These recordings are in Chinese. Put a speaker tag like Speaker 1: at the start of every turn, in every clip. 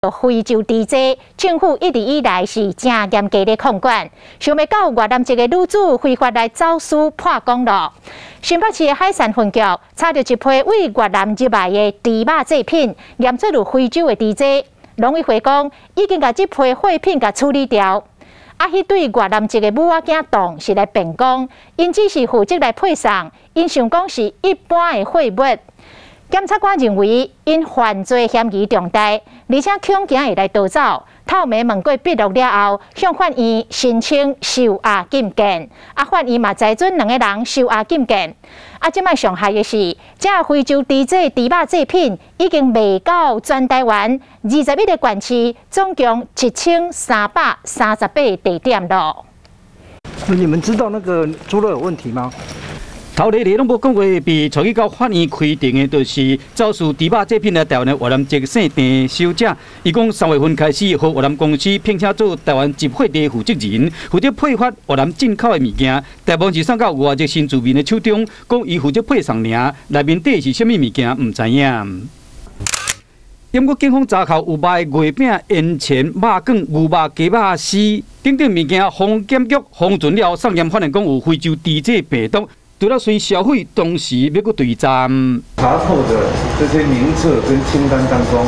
Speaker 1: 非洲猪只，政府一直以来是正严格的控管，想要到越南籍的女子非法来走私破公路。新北市的海产分局查到一批为越南入来的猪肉制品，验出有非洲的猪只。农委会讲，已经把这批货品给处理掉。迄对越南籍的母仔囝档是来变工，因只是负责来配送，因想讲是一般的货物。检察官认为，因犯罪嫌疑重大，而且恐惊会来逃走。透明问过笔录了后，向法院申请收押禁见。法院嘛裁准2个人收押禁见。即摆上害的是，这非洲猪只猪肉制品已经卖到全台湾21个县市，总共1338地点了。
Speaker 2: 你们知道那个猪肉有问题吗？
Speaker 3: 头日拢无讲过，被带去到法院开庭的，就是走私猪肉制品来台湾的越南籍姓郑小姐。伊讲3月份开始，和越南公司聘请做台湾集会的负责人，负责配发越南进口的物件。大部分是送到外籍新住民的手中，讲伊负责配送尔，内面底是啥物物件，唔知影。因过警方查扣有卖月饼、烟钱、肉卷、牛肉、鸡肉丝等等物件，防检局封存了，送验发现讲有非洲猪只病毒。除了随消费，同时要搁对站。
Speaker 4: 查扣的这些名册跟清单当中，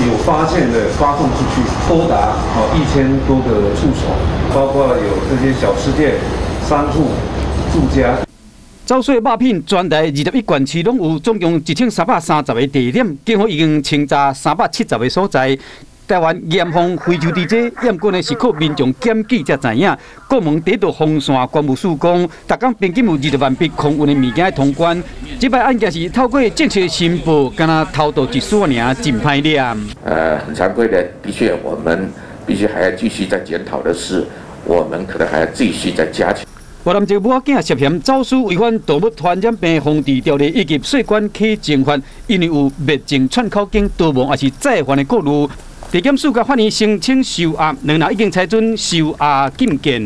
Speaker 4: 有发现的发送出去多达1000多个处所，包括有这些小吃店、商户、住家。
Speaker 3: 走私肉品全台21县市拢有，总共1330个地点，警方已经清查370个所在。台湾严防非洲猪只，验过呢是靠民众检举才知影。国门第一道防线关务署讲，逐工平均有20万笔空运的物件通关。这摆案件是透过正确申报，敢若偷渡一丝尔，真歹念。
Speaker 5: 很惭愧的，的确我们必须还要继续在检讨的是，我们可能还要继续再加强。
Speaker 3: 越南籍母仔囝涉嫌走私违反动物传染病防治条例以及税关起刑法，因为有灭证串口径逃亡，也是再犯的顾虑。地检署甲法院申请收押，2人已经裁准收押禁见。